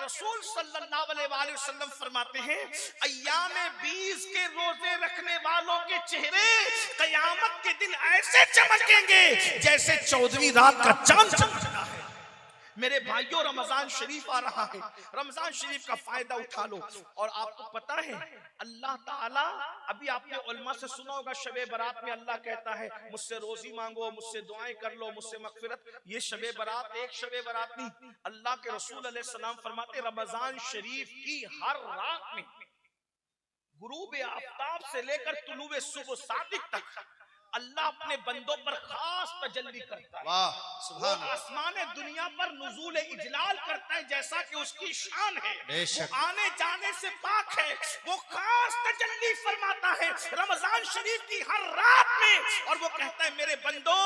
के रसूल सल्लल्लाहु अलैहि वसल्लम फरमाते हैं, अय्याम 20 के रोजे रखने वालों के चेहरे कयामत के दिन ऐसे चमकेंगे जैसे 14वीं रात का चांद चमकता है। मेरे भाइयों, रमजान शरीफ आ रहा है, रमजान शरीफ का फायदा उठा लो। और आपको पता है अल्लाह ताला, अभी आपने उलमा से सुना होगा, शबे बरात में अल्लाह कहता है मुझसे रोजी मांगो, मुझसे दुआएं कर लो, मुझसे मगफिरत। ये शबे बरात एक शबे बरात नहीं, अल्लाह के रसूल अलैहि सलाम फरमाते रमजान शरीफ की हर रात में गुरूब आफ्ताब से लेकर तुलुए सुबह सादिक तक अल्लाह अपने बंदों पर खास तजल्ली करता है। वाह सुभान अल्लाह। आसमान दुनिया पर नुज़ूल इजलाल करता है जैसा कि उसकी शान है, वो आने जाने से पाक है, वो खास तजल्ली फरमाता है रमजान शरीफ की हर रात में। और वो कहता है मेरे बंदो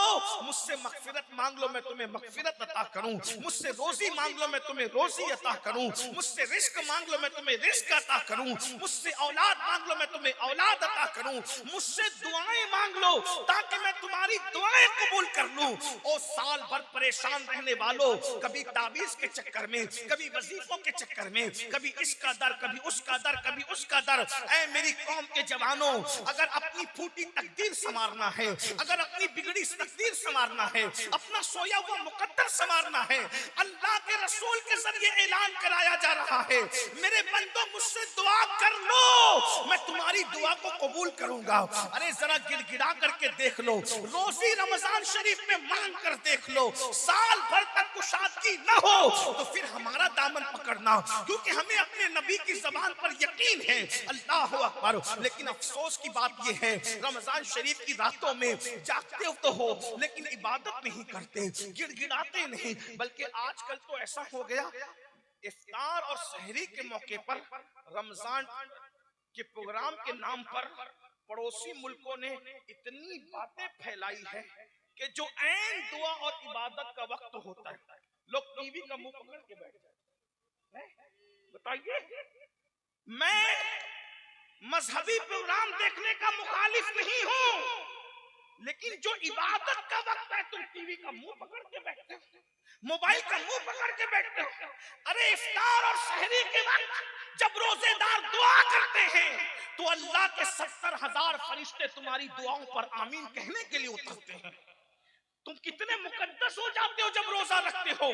मुझसे मगफिरत मांग लो, मैं तुम्हें मगफिरत अता करूं, मुझसे रोजी मांग लो, मैं तुम्हें रोजी अता करूं, मुझसे रिस्क मांग लो, मैं तुम्हें रिस्क अता करूं, मुझसे औलाद मांग लो, मैं तुम्हें औलाद अता करूं, मुझसे दुआएं मांग लो ताकि मैं तुम्हारी दुआएं कबूल कर लूं। ओ साल भर परेशान रहने वालों, कभी ताबीज के चक्कर में, कभी वजीफों के चक्कर में, कभी इसका दर, कभी उसका दर, कभी उसका दर। ऐ मेरी कौम के जवानों, अगर अपनी फूटी तकदीर संवारना है, अगर अपनी बिगड़ी तकदीर संवारना है, अपना सोया हुआ मुकद्दर संवारना है, अल्लाह के रसूल के जरिए ऐलान कराया जा रहा है मेरे बंदों मुझसे दुआ कर लो, मैं तुम्हारी दुआ को कबूल करूंगा। अरे जरा गिड़गिड़ा करके देख लो, रोजी रमजान शरीफ में मांग कर देख लो, साल भर तक कुशादगी न हो तो फिर हमारा दामन पकड़ना, क्योंकि हमें अपने नबी की जबान पर यकीन है। अल्लाह अकबर। लेकिन अफसोस की बात यह है रमजान शरीफ की रातों में जागते तो हो लेकिन इबादत नहीं करते, गिड़गिड़ाते नहीं। बल्कि आजकल तो ऐसा हो गया इफ्तार और सहरी के मौके पर रमजान के प्रोग्राम के नाम पर पड़ोसी मुल्कों ने इतनी बातें फैलाई है कि जो ऐन दुआ और इबादत का वक्त होता है लोग टीवी का मुंह पकड़ के बैठ जाते हैं। बताइए, मैं मजहबी प्रोग्राम देखने का मुखालिफ नहीं हूं, लेकिन जो इबादत का वक्त है तुम टीवी का मुंह पकड़ के बैठते हो, मोबाइल का मुंह पकड़ के बैठते हो। अरे इफ्तार और सहरी के वक्त जब रोजेदार दुआ करते हैं तो अल्लाह के 70,000 फरिश्ते तुम्हारी दुआओं पर आमीन कहने के लिए उतरते हैं। तुम कितने मुकद्दस हो जाते हो जब रोजा रखते हो।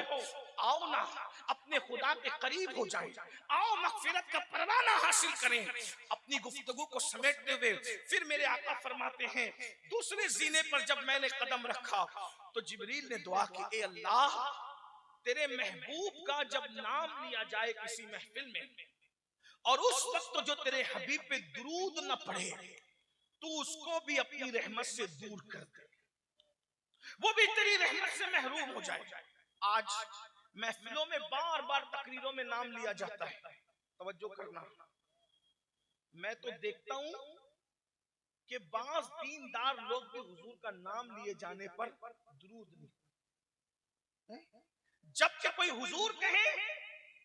आओ ना अपने खुदा के करीब हो जाए, आओ मगफिरत का परवाना हासिल करें। अपनी गुफ्तगू को समेटते हुए फिर मेरे आका फरमाते हैं दूसरे जीने पर जब मैंने कदम रखा तो जिब्रील ने दुआ की, ए अल्लाह तेरे महबूब का जब नाम लिया जाए किसी महफिल में और उस वक्त जो तेरे हबीब पे दुरूद न पढ़े तू उसको भी अपनी रहमत से दूर कर दे, वो भी तेरी रहमत से महरूम हो जाए। आज महफिलों में बार बार तकरीरों में नाम लिया जाता है, तवज्जो करना। मैं तो देखता हूं कि बाज़ दीनदार लोग भी हुजूर का नाम लिए जाने पर दुरूद नहीं, जबकि कोई हुजूर कहे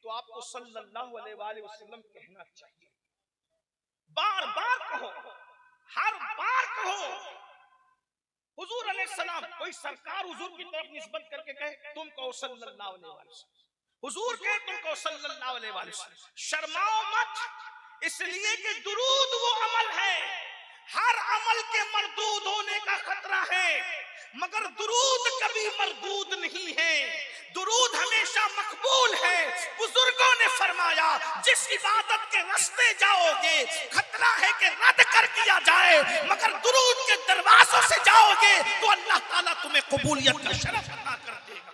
तो आपको सल्लल्लाहु अलैहि वसल्लम कहना चाहिए। बार बार कहो, हर बार कहो हुजूर अलैहिस्सलाम। कोई सरकार हुजूर की तरफ निस्बत करके कहे तुम कहो सल्लल्लाहु अलैहि वसल्लम, हुजूर कहे तुम कहो सल्लल्लाहु अलैहि वसल्लम। शर्माओ मत, इसलिए कि दुरूद वो अमल है, हर अमल के मरदूद होने का खतरा है, मगर दुरूद कभी मरदूद नहीं है, दुरूद हमेशा मकबूल है। बुजुर्गों ने फरमाया जिस इबादत के रास्ते जाओगे खतरा है कि रद्द कर दिया जाए, मगर दुरूद के दरवाजों से जाओगे तो अल्लाह ताला तुम्हें कबूलियत का शरफ अता कर देगा।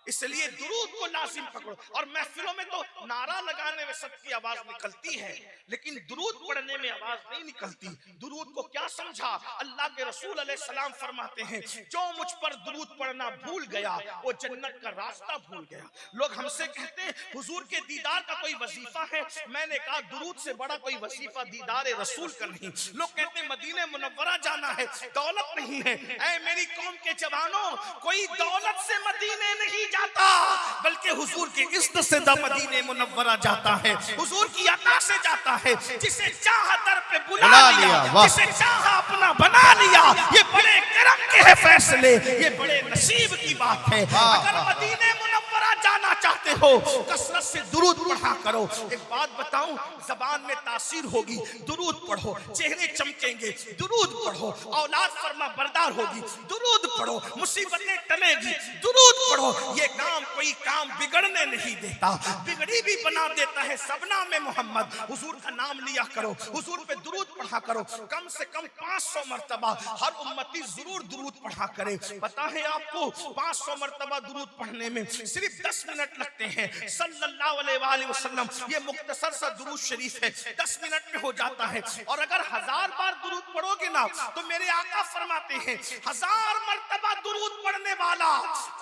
इसलिए दुरूद को लाजिम पकड़ो। और महफिलों में तो नारा लगाने में सबकी आवाज निकलती है, लेकिन दुरूद पढ़ने में आवाज नहीं निकलती। दुरूद को क्या समझा? अल्लाह के रसूल अलैहिस्सलाम फरमाते हैं जो मुझ पर दुरूद पढ़ना भूल गया वो जन्नत का रास्ता भूल गया। लोग हमसे कहते हैं हुजूर के दीदार का कोई वजीफा है, मैंने कहा दुरूद से बड़ा कोई वजीफा दीदार रसूल का नहीं। लोग कहते हैं मदीने मुनव्वरा जाना है, दौलत नहीं है। ऐ मेरी कौम के जवानों, कोई दौलत से मदीने नहीं जाता, बल्कि हुजूर की इज्जत से मदीने मुनव्वरा जाता है, हुजूर की अता से जाता है। जिसे चाहा दर पे बुला लिया, जिसे चाहा अपना बना लिया। ये बड़े करम के है फैसले, ये बड़े नसीब की बात है। अगर मदीने मुनव्वरा जाना चाहते हो कसरत से दुरूद पढ़ा करो। एक बात बताऊं, जबान में तासीर होगी, दुरूद पढ़ो, चेहरे चमकेंगे, दुरूद पढ़ो, औलाद फरमा बरदार होगी, दुरूद पढ़ो, मुसीबतें टलेगी, दुरूद पढ़ो। ये काम कोई काम बिगड़ने नहीं देता, बिगड़ी भी बना देता है। सबना में मोहम्मद, हुजूर का नाम लिया करो, हुजूर पे दुरूद पढ़ा करो। कम से कम 500 मर्तबा हर उम्मती जरूर दुरूद पढ़ा करे। पता है आपको 500 मर्तबा दुरूद पढ़ने में सिर्फ 10 मिनट लगते हैं। सल्लल्लाहु अलैहि वसल्लम, ये मुख्तसर सा दुरूद शरीफ है, 10 मिनट में हो जाता है। और अगर 1000 बार दुरूद पढ़ोगे ना तो मेरे आका फरमाते हैं 1000 मर्तबा दुरूद पढ़ने वाला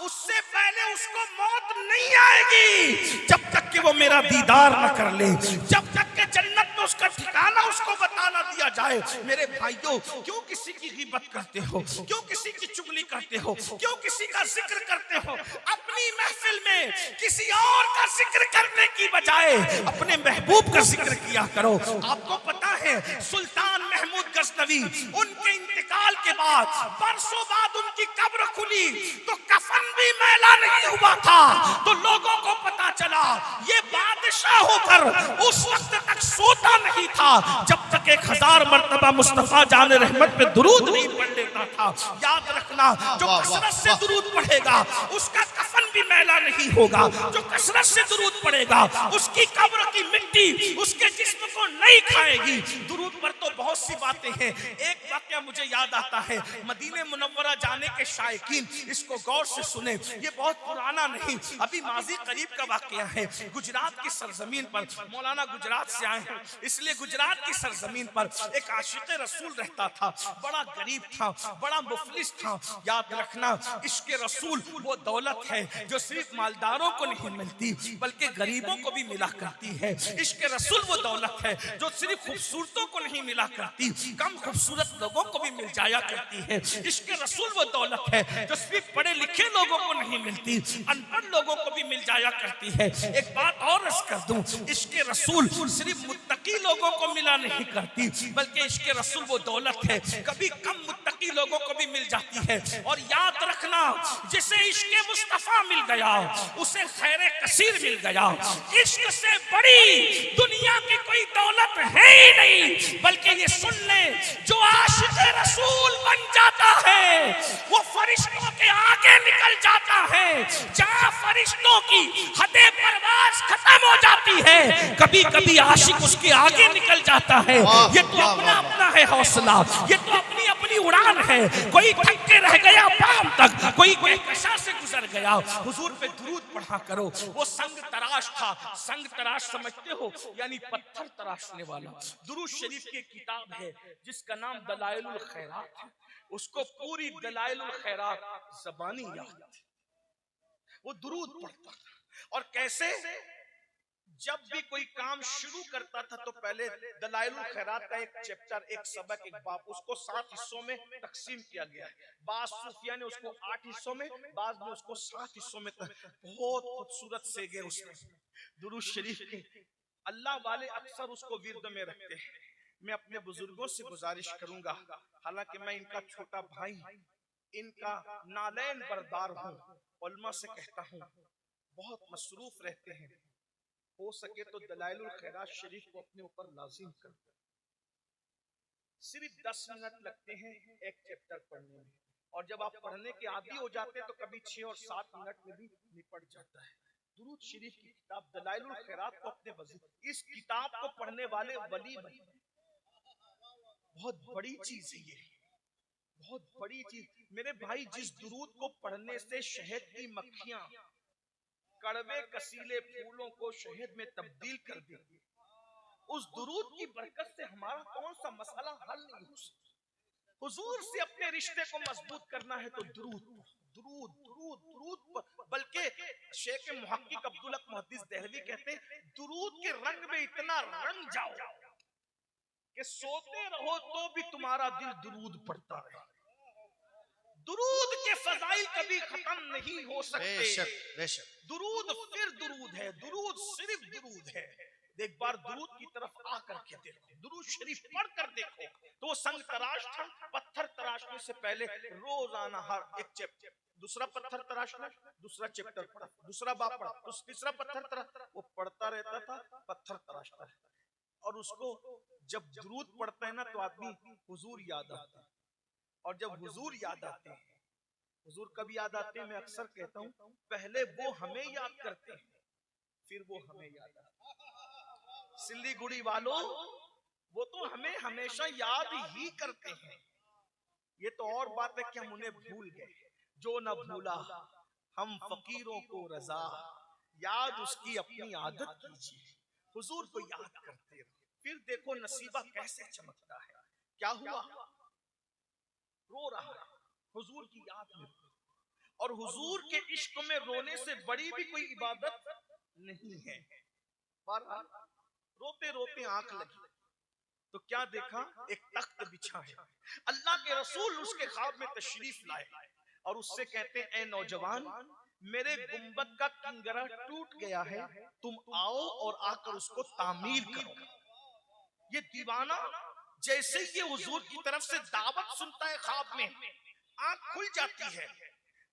उससे पहले उसको मौत नहीं आएगी जब तक कि वो मेरा दीदार न कर ले, जब तक कि जन्नत में उसका ठिकाना उसको बताना दिया जाए। मेरे भाइयों, क्यों किसी की गिबत करते हो, क्यों किसी की चुगली करते हो, क्यों किसी का जिक्र करते हो? अपनी महफिल में किसी और का जिक्र करने की बजाय अपने महबूब का जिक्र किया करो। आपको पता है सुल्तान महमूद गजनवी, उनके इंतकाल के बाद बरसों बाद उनकी कब्र खुली तो कफन भी मैला नहीं हुआ था। तो लोगों को पता चला ये बादशाह होकर उस वक्त तक सोता नहीं था जब तक 1000 मर्तबा मुस्तफा जान रहमत पे दुरूद नहीं पढ़ लेता था। याद रखना, जो कसरत से दुरूद पढ़ेगा उसका कफन भी मैला नहीं होगा, जो कसरत से दुरूद पढ़ेगा उसकी कब्र की मिट्टी उसके जिस्म को नहीं खाएगी। दुरूद पर तो बहुत सी बातें हैं। एक वाकया मुझे याद आता है, मदीने मुनव्वरा जाने के शायकीन इसको गौर से सुने, ये बहुत पुराना नहीं, अभी माजी करीब का वाकया है। गुजरात की सरजमीन पर, मौलाना गुजरात से आए हैं इसलिए गुजरात की सरजमीन पर एक आशिक़ रसूल रहता था, बड़ा गरीब था, बड़ा मुफलिस था। याद रखना, इश्क़ रसूल वो दौलत है जो सिर्फ मालदारों को नहीं मिलती बल्कि गरीबों को भी मिला करती है। इश्क़ रसूल वो दौलत है जो सिर्फ खूबसूरतों को नहीं मिला करती, कम खूबसूरत लोगों को भी मिल जाया करती है। इश्क़ रसूल वो दौलत है जो सिर्फ पढ़े लिखे लोगों को नहीं मिलती, अनपढ़ लोगों को भी मिल जाया करती है। एक बात और अर्ज़ कर दूं, इश्क़ रसूल सिर्फ मुत्तकी लोगों को मिला नहीं करती बल्कि इश्क़ रसूल वो दौलत है कभी कम मुत्तकी लोगों को भी मिल जाती है। और याद रखना, जिसे इश्क़ मुस्तफ़ा मिल गया उसे खैर कसीर मिल गया। इश्क़ से बड़ी दुनिया की कोई दौलत है ही नहीं। बल्कि ये सुन ले, जो आशिक़ रसूल बन जाता है वो फरिश्तों के आगे निकल जाता है। जहाँ फरिश्तों की हदे परवाज़ खत्म हो जाती है, कभी कभी आशिक उसके आगे निकल जाता है। ये तो अपना अपना है हौसला, ये तो अपनी अपनी उड़ान है। कोई थक के रह गया बाम तक, कोई कहकशा से गुजर गया। हुजूर पे दुरूद पढ़ा करो। वो संग तराश था, संग तराश समझते हो यानी पत्थर तराशने वाला। दुरूद शरीफ की किताब है जिसका नाम दलाइलुल खैरात है, उसको पूरी दलाइलुल खैरात ज़बानी याद। वो दुरूद पढ़ता था और कैसे, जब भी कोई काम शुरू करता था तो पहले दलाइलुल खैरात का एक चैप्टर, एक सबक, एक बाब, उसको 7 हिस्सों में तकसीम किया गया है। बाज़ सूफिया ने उसको 8 हिस्सों में, बाज़ ने उसको 7 हिस्सों में। बहुत खूबसूरत से गए उसने दुरूद शरीफ के। अल्लाह वाले अक्सर उसको विर्द में रखते हैं। मैं अपने बुजुर्गों से गुजारिश करूंगा, हालांकि मैं इनका छोटा भाई, इनका नालैन बरदार हूँ, उलमा से कहता हूँ बहुत मसरूफ रहते हैं, हो सके तो दलाइलुल खैरात शरीफ को अपने ऊपर लाजिम कर। सिर्फ 10 मिनट लगते हैं एक चैप्टर पढ़ने में, और जब आप पढ़ने के आदी हो जाते हैं तो कभी 6 और 7 मिनट में भी निपट जाता है। दुरूद शरीफ की किताब दलाइलुल खैरात को अपने वजीफे, इस किताब को पढ़ने वाले वली बने। बहुत बड़ी चीज है ये, बहुत बड़ी चीज। मेरे भाई, जिस दुरूद को पढ़ने से शहद की मक्खियां कड़वे कसीले फूलों को शहद में तब्दील कर देती, उस दुरूद की बरकत से हमारा कौन सा मसला हल नहीं हो सकता। हुजूर से अपने रिश्ते को मजबूत करना है तो दुरूद दुरूद दुरूद दुरूद। बल्कि शेख मुहक्किक अब्दुल हक मुहद्दिस देहलवी कहते हैं, दुरूद के रंग में इतना रंग जाओ कि सोते रहो तो भी तुम्हारा दिल दुरूद पढ़ता रहे। दुरूद के फजाइल कभी खत्म नहीं हो सकते। बेशक, बेशक। दुरूद फिर दुरूद है, दुरूद सिर्फ दुरूद है। एक बार दुरूद की तरफ आकर के देखो, दुरूद शरीफ पढ़ कर देखो तो वो संग तराश था। पत्थर तराशने से पहले रोजाना हर एक चैप्टर दूसरा पत्थर तराशना, दूसरा चैप्टर पढ़ा, दूसरा बाप पढ़ा, तीसरा पत्थर तराश, वो पढ़ता रहता था, पत्थर तराशता है। और उसको जब दुरूद पढ़ता है ना तो आदमी हुजूर याद आते हैं, और जब हुजूर याद आते हैं, हुजूर कब याद आते हैं? मैं अक्सर कहता हूँ, पहले वो हमें याद करते हैं, फिर वो हमें याद आते हैं। सिल्लीगुड़ी वालों, वो तो हमें हमेशा याद ही करते हैं। ये तो और बात है कि हम उन्हें भूल गए। जो न भूला हम फकीरों को रजा, याद उसकी अपनी आदत कीजिए। हुजूर को याद करते रहो, फिर देखो नसीबा कैसे चमकता है। क्या हुआ? रो रहा है हुजूर की याद में, और हुजूर के इश्क में रोने से बड़ी भी कोई इबादत नहीं है। पर रोते रोते आंख लगी तो क्या देखा? एक तख्त बिछा है। अल्लाह के रसूल उसके ख्वाब में तशरीफ लाए और उससे कहते हैं, ए नौजवान, मेरे गुंबद का किंगरा टूट गया है, तुम आओ और आकर उसको तामीर करो। ये दीवाना जैसे ही ये हुजूर की तरफ से दावत सुनता है, ख्वाब में आंख खुल जाती है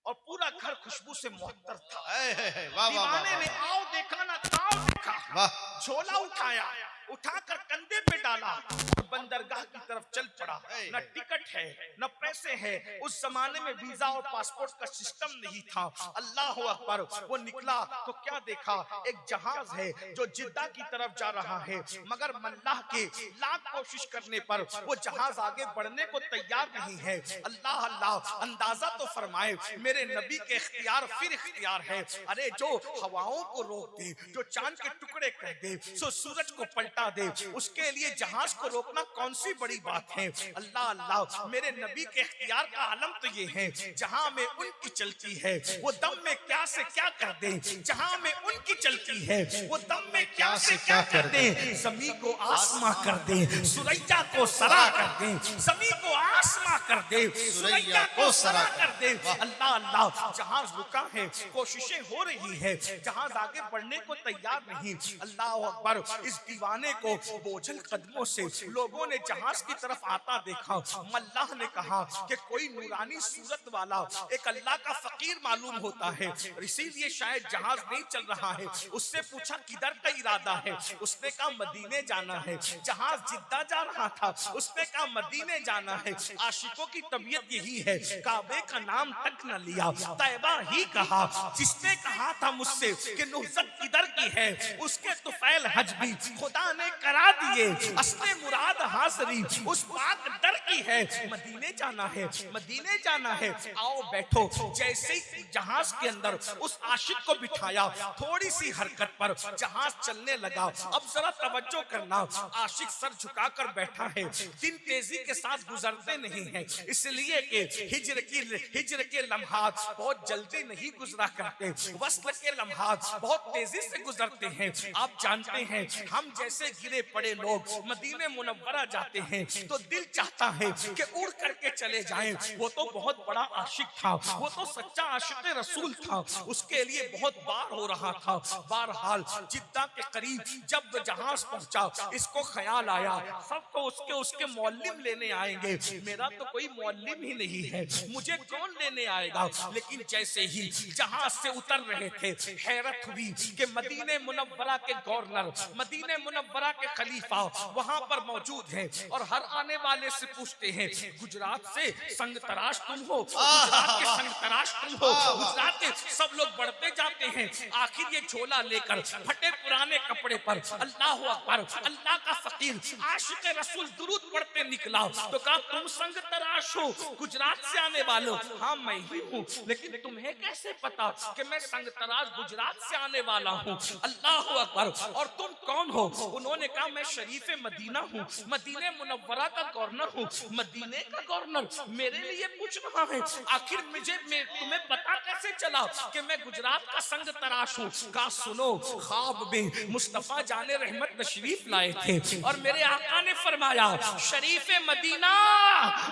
और पूरा घर खुशबू से मुअत्तर था। दीवाने ने आओ देखा ना ताओ देखा, झोला उठाया, उठाकर कंधे पे डाला और बंदरगाह की तरफ चल पड़ा। न टिकट है न पैसे हैं, उस जमाने में वीजा और पासपोर्ट का सिस्टम नहीं था। अल्लाह अकबर। वो निकला तो क्या देखा? एक जहाज है जो जिद्दा की तरफ जा रहा है, मगर मल्लाह के लाख कोशिश करने पर वो जहाज आगे बढ़ने को तैयार नहीं है। अल्लाह अल्लाह, अंदाजा तो फरमाए, मेरे नबी के इख्तियार फिर इख्तियार है। अरे जो हवाओं को रोक दे, जो चांद के टुकड़े कर दे, सो सूरज को पलटा दे, उसके लिए जहाज को रोकना कौन सी बड़ी बात है। अल्लाह अल्लाह, मेरे नबी के इख्तियार का आलम तो ये है, जहां में उनकी चलती है वो दम में क्या से क्या कर दे। जहां में उनकी चलती है वो दम में क्या से क्या कर दे। ज़मीं को आसमां कर दे, सुरैया को सरा कर दे। ज़मीं को आसमां कर दे, सुरैया को सरा कर दे। अल्लाह अल्लाह, जहाज रुका है, कोशिशें हो रही है, जहाज आगे बढ़ने को तैयार नहीं। अल्लाह अकबर। इस दीवाने को बोझल कदमों से लोगों ने जहाज की तरफ आता देखा। मल्लाह ने कहा कि कोई नूरानी सूरत वाला एक अल्लाह का फकीर मालूम होता है, इसीलिए शायद जहाज नहीं चल रहा है। उससे पूछा किधर का इरादा है, उसने कहा मदीने जाना है। जहाज जिद्दा जा रहा था, उसने कहा मदीने जाना है। आशिकों की तबीयत यही है, काबे का नाम तक न लिया, तैबा ही कहा। जिसने कहा था मुझसे कि नुहजत किधर की है, उसके तुफैल हज भी खुदा ने करा दिए। असले मुराद हाज़री उस पाक दर की है। मदीने जाना है, मदीने जाना है। आओ बैठो। जैसे ही जहाज के अंदर उस आशिक को बिठाया, थोड़ी सी हरकत पर जहाज चलने लगा। अब जरा तवज्जो करना, आशिक सर झुकाकर बैठा है। दिन तेजी के साथ गुजरते नहीं हैं, इसलिए कि हिज्र के लम्हात बहुत जल्दी नहीं गुजरा करते, वस्ल के लम्हात बहुत तेजी से गुजरते हैं। आप जानते हैं, हम जैसे गिरे पड़े लोग मदीने मुनव्वरा जाते हैं तो दिल चाहता है कि उड़ करके चले जाएं। वो तो बहुत बड़ा आशिक था, वो तो सच्चा आशिक रसूल था, उसके लिए बहुत बार हो रहा था। बहरहाल जिद्दा के करीब जब जहाज पहुंचा, इसको ख्याल आया सबको उसके मौल्लिम लेने आएंगे। मेरा तो कोई मौल्लिम ही नहीं है, मुझे कौन लेने आएगा। लेकिन जैसे ही जहाज से उतर रहे थे, हैरत हुई कि मदीने मुनव्वरा के गवर्नर, मदीने मुनव्वरा के खलीफा वहां पर मौजूद हैं और हर आने वाले से पूछते हैं, गुजरात से संग तराश तुम हो, गुजरात के संग तराश तुम हो। गुजरात के सब लोग बढ़ते जाते हैं, आखिर ये झोला लेकर फटे पुराने कपड़े पर अल्लाह अकबर, अल्लाह का फकीर आशिक रसूल दुरूद पढ़ते निकला। तो कहा तुम संग तराश हो, गुजरात से आने वालों? हाँ मैं ही हूँ, लेकिन तुम्हें कैसे पता कि मैं संग तराश गुजरात से आने वाला हूँ? अल्लाह अकबर। और तुम कौन हो? उन्होंने कहा मैं शरीफ मदीना हूँ, मदीने मुनव्वरा का गवर्नर हूँ। मदीने का गवर्नर मेरे लिए पूछ रहा है? आखिर तुम्हें पता कैसे चला कि मैं गुजरात का संग तराश हूँ? कहा सुनो, ख्वाब में मुस्तफा जाने रहमत तशरीफ लाए थे और मेरे आका ने फरमाया, शरीफ मदीना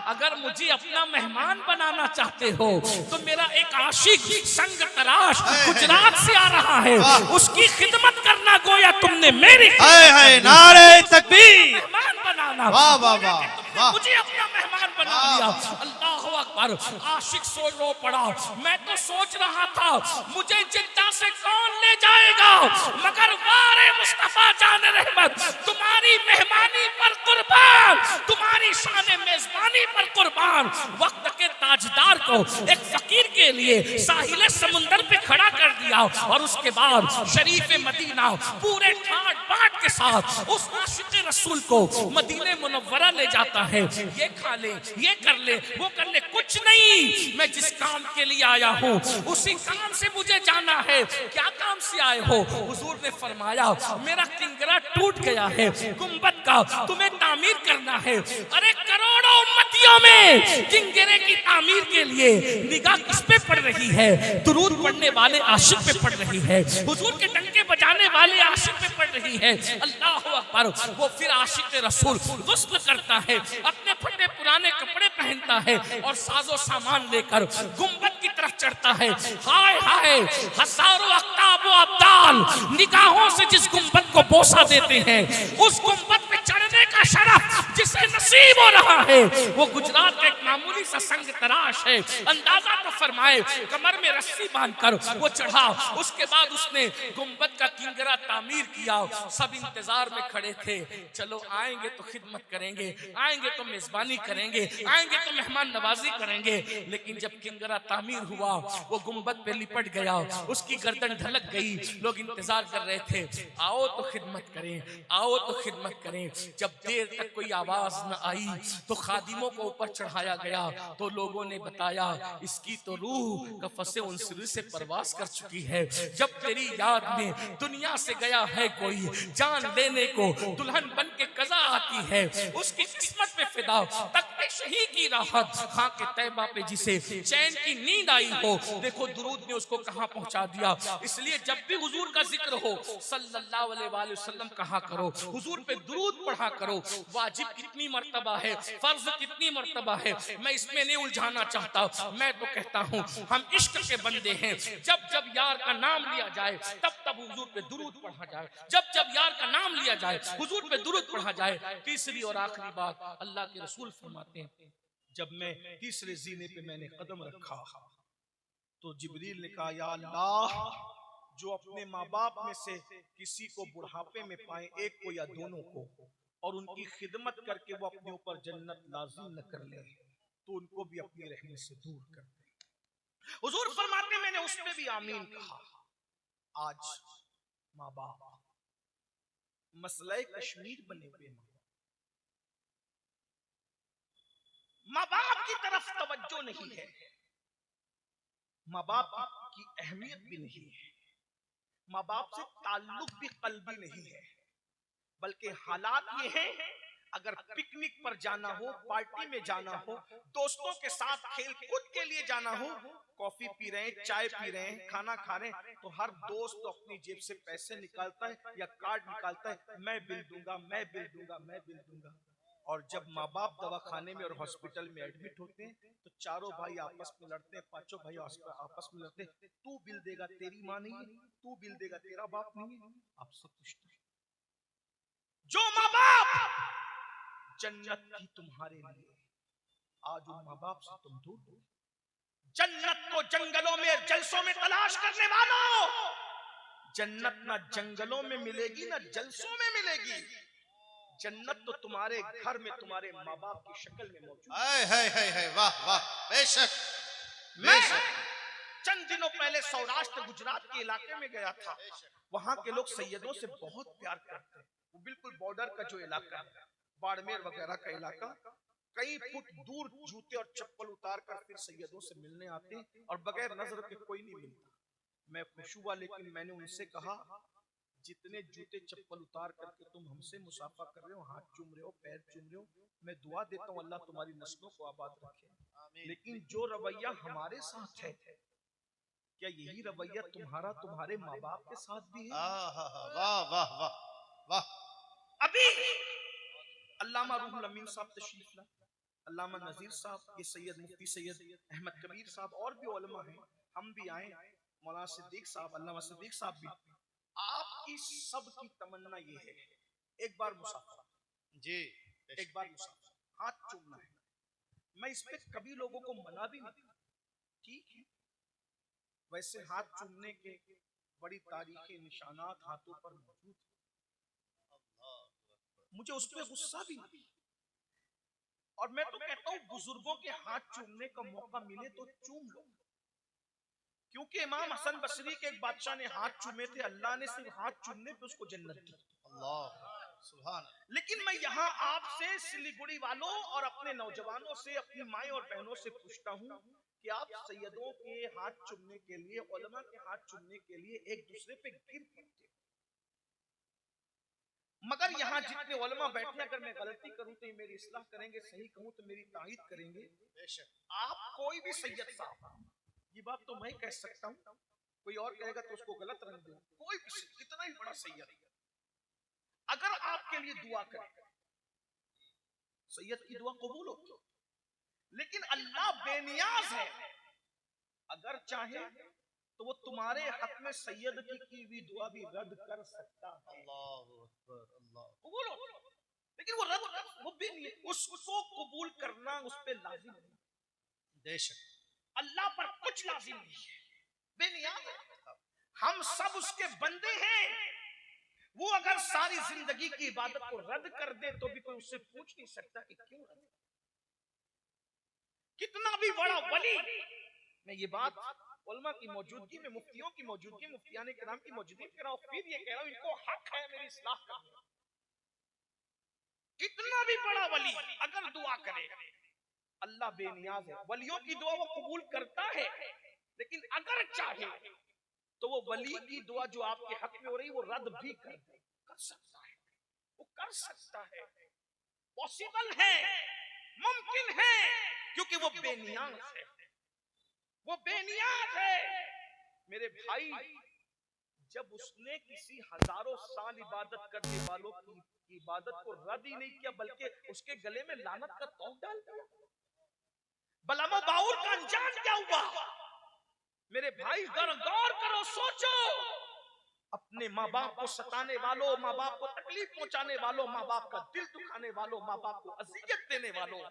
अगर मुझे अपना मेहमान बनाना चाहते हो तो मेरा एक आशिक संग तराश गुजरात से आ रहा है, उसकी खिदमत करना गोया तुमने मेरी नारे तकबीर मेहमान बनाना। वाह वाह वाह मुझे अपना मेहमान बना लिया। अल्लाह अकबर। आशिक सोच रो पड़ा, मैं तो सोच रहा था मुझे जिद्दा से कौन ले जाएगा, मगर वारे मुस्तफा जान रहमत, तुम्हारी मेहमानी पर कुर्बान, तुम्हारी शान मेजबानी पर कुर्बान। वक्त के ताजदार को एक फकीर के लिए साहिल समुंदर पे खड़ा कर दिया और उसके बाद शरीफ मदीना पूरे ठाट बाट के साथ उस आशिक रसूल को मदीने मुनव्वरा ले जाता है। ये खा ले, ये कर ले, वो कर ले, कुछ नहीं, मैं जिस काम के लिए आया हूँ उसी काम से मुझे जाना है। क्या काम से आए हो? हुजूर ने फरमाया मेरा किंगरा टूट गया है, गुंबद का तुम्हें तामीर करना है। अरे करोड़ों उम्मतियों में किंगरे की तामीर के लिए निगाह किस पे पड़ रही है? दुरूद पढ़ने वाले आशिक पे पड़ रही है, हुजूर के डंके बजाने वाले आशिक पे पड़ रही है। अल्लाह अकबर। वो फिर आशिक रसूल गुस्ल करता है, अपने फटे पुराने कपड़े पहनता है और साजो सामान लेकर गुंबद की तरफ चढ़ता है। हाय हाय, हजारों अख्ताब व अब्दाल निगाहों से जिस गुंबद को बोसा देते हैं, उस गुंबद पे चढ़ने का शरफ जिसे नसीब हो रहा है, वो गुजरात का एक मामूली सा संग तराश है। अंदाजा तो फरमाए, कमर में रस्सी बांधकर वो चढ़ा। उसके बाद उसने गुंबद का किंगरा तामीर किया। सब इंतजार में खड़े थे, चलो आएंगे तो खिदमत करेंगे, आएंगे तो मेजबानी करेंगे, आएंगे तो मेहमान नवाजी करेंगे। लेकिन जब किंगरा तामीर हुआ, वो गुंबद पे लिपट गया, उसकी गर्दन ढलक गई। लोग इंतजार कर रहे थे, आओ तो खिदमत करें, आओ तो खिदमत करें। जब देर तक कोई आवाज न आई तो खादिमों को ऊपर चढ़ाया गया। तो लोगों ने बताया इसकी तो रूह कफसे उनसरी से परवास कर चुकी है। जब तेरी याद में दुनिया से गया है कोई, जान लेने को दुल्हन बन के कजा आती है। उसकी किस्मत पे फिदा तख्ते शही की राहत, खां के तैबा पे जिसे चैन की नींद आई हो। देखो दुरूद ने उसको कहां पहुंचा दिया। इसलिए जब भी हुजूर का जिक्र हो सल्लल्लाहु अलैहि वसल्लम कहा करो, हुजूर पे दुरूद पढ़ा करो। वाजिब कितनी मर्तबा है, फर्ज कितनी मर्तबा है, मैं इसमें नहीं उलझाना चाहता। मैं तो कहता हूँ हम इश्क के बंदे हैं। जब जब यार का नाम लिया जाए तब तब हुजूर पे दुरूद पढ़ा जाए, जब जब यार का नाम लिया जाए हुजूर पे दुरूद पढ़ा जाए। तीसरी और आखिरी बात, अल्लाह के रसूल फरमाते हैं जब मैं तीसरे जीने पे मैंने कदम रखा तो जिब्रील ने कहा या अल्लाह, जो अपने माँ बाप में से किसी को बुढ़ापे में पाए, एक को या दोनों को, और उनकी खिदमत करके वो अपने ऊपर जन्नत लाजिम न कर ले, तो उनको भी अपनी रहमत से दूर कर दे। हुजूर फरमाते मैंने उस पे भी आमीन कहा। आज माँ बाप मसला कश्मीर बने हुए, माँ बाप की तरफ तवज्जो नहीं है, माँ बाप की अहमियत भी नहीं है, माँ बाप से ताल्लुक भी कल्बी नहीं है। बल्कि हालात ये हैं, अगर पिकनिक पर जाना हो, पार्टी में जाना हो, दोस्तों के साथ खेल कूद के लिए जाना हो, कॉफी पी रहे हैं, चाय पी रहे हैं, खाना खा रहे हैं, तो हर दोस्त तो अपनी जेब से पैसे निकालता है या कार्ड निकालता है, मैं बिल दूंगा, मैं बिल दूंगा, मैं बिल दूंगा। और जब माँ बाप दवाखाने में और हॉस्पिटल में एडमिट होते हैं तो चारों भाई आपस में लड़ते हैं, पांचों भाई आपस में लड़ते हैं, तू बिल देगा, तेरी माँ नहीं है, तू बिल देगा, तेरा बाप नहीं है, आपसे पूछते हैं। जो माँ बाप जन्नत थी तुम्हारे लिए, आज उन माँ बाप से तुम दूर हो। जन्नत को जंगलों में जलसों में तलाश करने वालों, जन्नत ना जंगलों में मिलेगी ना जलसों में मिलेगी। जन्नत तो तुम्हारे घर में तुम्हारे माँ बाप की शक्ल में मौजूद है। वाह वाह, बेशक। मैं चंद दिनों पहले सौराष्ट्र गुजरात के इलाके में गया था। वहां के लोग सैयदों से बहुत प्यार करते हैं। वो बिल्कुल बॉर्डर का जो इलाका है, बाड़मेर वगैरह का इलाका, कई फुट दूर जूते और चप्पल उतार कर फिर सैयदों से मिलने आते हैं और बगैर नजर के कोई नहीं मिलता। मैं खुश हुआ, लेकिन मैंने उनसे कहा जितने जूते चप्पल उतार करके तुम हमसे मुसाफा कर रहे हो, हाथ चूम रहे हो, पैर चूम रहे हो, मैं दुआ देता हूँ अल्लाह तुम्हारी नस्लों को आबाद रखे। लेकिन जो रवैया हमारे साथ है, क्या यही रवैया तुम्हारा तुम्हारे माँ बाप के साथ भी है? वाह वाह वाह वाह। अभी अल्लामा रूहुल अमीन साहब तशरीफ ला, अल्लामा नजीर साहब, ये सैयद मुफ्ती सैयद अहमद कबीर साहब और भी उलमा हैं, हम भी आए, मौलाना सिद्दीक साहब, अल्लामा सिद्दीक साहब भी। आपकी सबकी तमन्ना ये है एक बार मुसाफिर जी, एक बार मुसाफिर। हाथ चूमना है। मैं इस पे कभी लोगों को मना भी नहीं, ठीक है। वैसे हाथ चूमने के बड़ी तारीखी निशानात हाथों पर मौजूद है, मुझे उस पर गुस्सा भी नहीं। और मैं तो कहता हूं बुजुर्गों के हाथ चूमने का मौका मिले तो चूम लो, क्योंकि इमाम हसन बसरी के एक बादशाह ने हाथ चूमे थे, अल्लाह ने सिर्फ हाथ चूमने पे उसको जन्नत दी। लेकिन मैं यहाँ आपसे सिलीगुड़ी वालों और अपने नौजवानों से, अपनी माए और बहनों से पूछता हूँ कि आप सैयदों के हाथ चूमने के लिए, उलमा के हाथ चूमने के लिए एक दूसरे पे गिर पड़ते, मगर यहाँ जितने उलमा बैठे, अगर मैं गलती करूं तो ये मेरी इस्लाह करेंगे, सही कहूं तो मेरी तारीफ करेंगे। आप कोई भी सैयद साहब, ये बात तो मैं कह सकता हूं, कोई और कहेगा तो उसको गलत रंग दो, कोई भी कितना ही बड़ा सैयद अगर आपके लिए दुआ करे, सैयद की दुआ कबूल होती, लेकिन अल्लाह बेनियाज है, अगर चाहे तो वो तुम्हारे हक में सैयद की हुई दुआ भी रद्द कर सकता है। कबूल हो, लेकिन वो रद्द, वो बेनियाज, उसको कबूल करना उस पे लाजिम नहीं, बेशक अल्लाह पर कुछ लाजिम नहीं है, बेनियाज है। हम सब उसके बंदे हैं, वो अगर सारी जिंदगी की इबादत को रद्द कर दे तो भी कोई उससे पूछ नहीं सकता कि क्यों रद्द। कितना भी बड़ा वली, मैं ये बात उलमा की मौजूदगी में, मुफ्तियों की मौजूदगी, मुफ्तियाने किराम की मौजूदगी में कह रहा हूं, फिर ये कह रहा हूं इनको हक है मेरी इस्लाह करने। कितना भी बड़ा वली अगर दुआ करे, अल्लाह बेनियाज है, वलियों की दुआ वो कबूल करता है, लेकिन अगर चाहे तो वो वली की दुआ जो आपके हक में हो रही वो रद्द भी कर सकता है, वो कर सकता है, पॉसिबल है, मुमकिन है, क्योंकि वो बेनियाज है, वो बेनियाज है। मेरे भाई, जब उसने किसी हजारों साल इबादत करने वालों की इबादत को रद्द ही नहीं किया, बल्कि उसके गले में लानत का तोहफा डाल दिया, बलामा बाउल का अंजाम क्या हुआ? मेरे भाई गौर करो, सोचो, अपने माँ बाप को सताने वालों, माँ बाप को तकलीफ पहुंचाने वालों, माँ बाप का दिल दुखाने वालों, माँ बाप को अजियत देने वालों,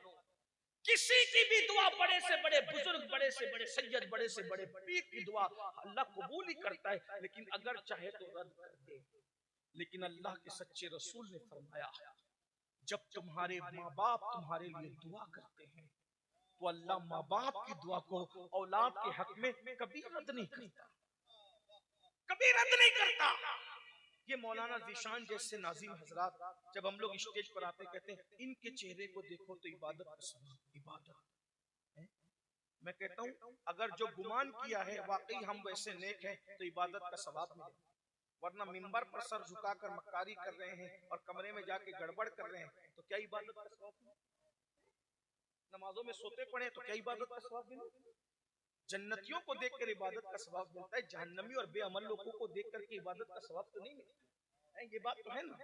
किसी की भी दुआ, बड़े से बड़े बुजुर्ग, बड़े से बड़े सैयद, बड़े से बड़े पीर की दुआ अल्लाह कबूल ही करता है, लेकिन अगर चाहे तो रद्द कर दे। लेकिन अल्लाह के सच्चे रसूल ने फरमाया, जब तुम्हारे माँ बाप तुम्हारे लिए दुआ करते हैं तो अल्लाह माँ बाप की दुआ को औलाद के हक में कभी रद्द नहीं करता, कभी रद्द नहीं करता। ये मौलाना ज़ीशान जैसे नाज़िम हजरात जब हम लोग स्टेज पर आते कहते हैं इनके चेहरे को देखो तो इबादत का सवाब, इबादत है। मैं कहता हूँ अगर जो गुमान किया है वाकई हम वैसे नेक हैं तो इबादत का सवाब मिलेगा, वरना मिंबर पर सर झुकाकर मक्कारी कर रहे हैं और कमरे में जाके गड़बड़ कर रहे हैं तो क्या इबादत का सवाब? नमाजों में सोते पड़े तो क्या इबादत का सवाब मिलेगा? जन्नतियों को देखकर इबादत का सवाब मिलता है, जहन्नमी और बेअमल लोगों को देख करके इबादत का सवाब तो नहीं मिलता। ये बात तो है ना,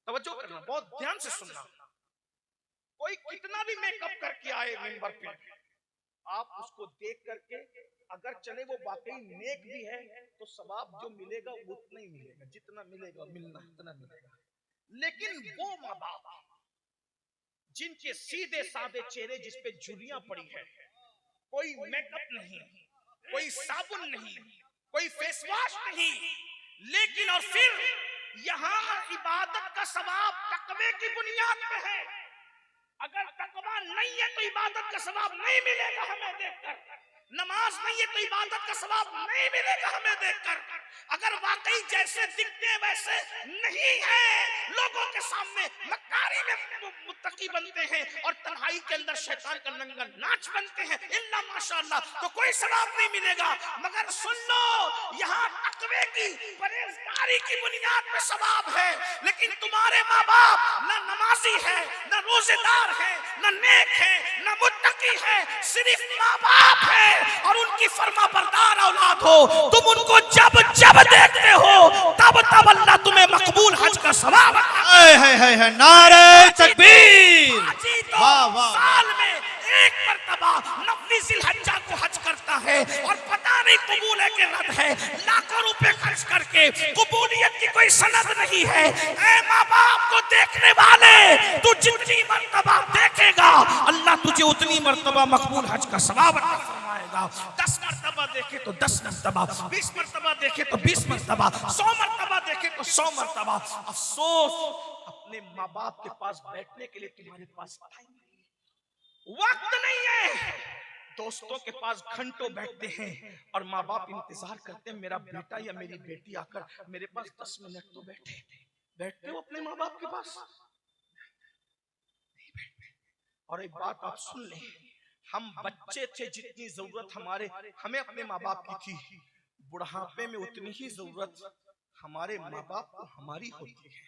तवज्जो करना, बहुत ध्यान से सुनना। कोई कितना भी मेकअप करके आए मिंबर पे, आप उसको देख करके अगर चले वो वाकई नेक भी है तो सवाब जो मिलेगा वो उतना ही मिलेगा, जितना मिलेगा मिलना उतना मिलेगा। लेकिन वो माँ बाप जिनके सीधे साधे चेहरे जिस पे झुर्रियां पड़ी है, कोई मेकअप नहीं, कोई साबुन नहीं, कोई फेस वॉश नहीं, लेकिन और फिर यहाँ इबादत का सवाब तकवे की बुनियाद पे है। अगर तकवा नहीं है तो इबादत का सवाब नहीं मिलेगा हमें देखकर, नमाज नहीं है तो इबादत का सवाब नहीं मिलेगा हमें देखकर। अगर वाकई जैसे दिखते हैं वैसे नहीं है, लोगों के सामने मक्कारी में मुत्तकी बनते हैं और तन्हाई के अंदर शैतान का नंगा नाच बनते हैं, इल्ला माशाअल्लाह, तो कोई सवाब नहीं मिलेगा। मगर सुन लो, यहाँ तकवे की परहेजगारी की बुनियाद पे सवाब है, लेकिन तुम्हारे माँ बाप न नमाजी है, न रोजेदार है, न नेक है, न मुत्तकी है, सिर्फ माँ बाप है और उनकी फर्मा बरदार औलाद हो, तुम उनको जब जब देखते हो तब तब अल्लाह तुम्हें मकबूल हज का सवाब। है नारे तकबीर, वाह वाह। साल में एक मर्तबा 90 जिलहज्जा को हज करता है और पता नहीं कबूल है कि रद्द है, लाखों रुपए खर्च करके कबूलियत की कोई सनद नहीं है। ऐ माँ बाप को देखने वाले, तू जितनी मर्तबा देखेगा तुझे उतनी मर्तबा मकबूल हज का सवाब अता फरमाएगा। 10 मर्तबा देखे तो 10 मर्तबा, 20 मर्तबा देखे तो 20 मर्तबा, 100 मर्तबा देखे तो 100 मर्तबा। अफसोस अपने माँ बाप के पास बैठने के लिए तुम्हारे पास टाइम नहीं है, वक्त नहीं है। दोस्तों के पास घंटों बैठते हैं और माँ बाप इंतजार करते हैं मेरा बेटा या मेरी बेटी आकर मेरे पास 10 मिनट तो बैठे। बैठते हो अपने माँ बाप के पास? नहीं बैठते। और एक बात आप सुन लें, हम बच्चे थे जितनी जरूरत हमें अपने माँ बाप की थी, बुढ़ापे में उतनी ही जरूरत हमारे माँ बाप को हमारी होती है।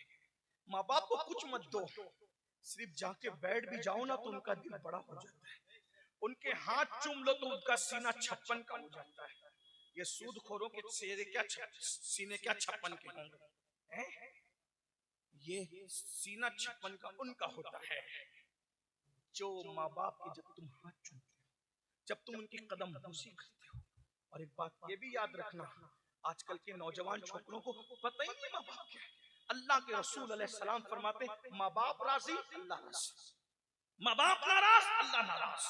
माँ बाप को कुछ मत दो, सिर्फ जाके बैठ भी जाओ ना तो उनका दिल बड़ा हो जाता है। उनके हाथ चूम लो तो उनका सीना 56 का हो जाता है। ये सूदखोरों के सीने क्या 56 के होंगे? ये सीना 56 का उनका होता है जो माँ बाप के जब तुम हाथ चूमते हो, जब तुम उनकी कदम बोसी करते हो। और एक बात ये भी याद रखना, आजकल के नौजवान छोकरों को पता ही नहीं माँ बाप क्या है। अल्लाह के रसूल अलैहिस्सलाम फरमाते माँ बाप राजी अल्लाह राजी, माँ बाप नाराज अल्लाह नाराज।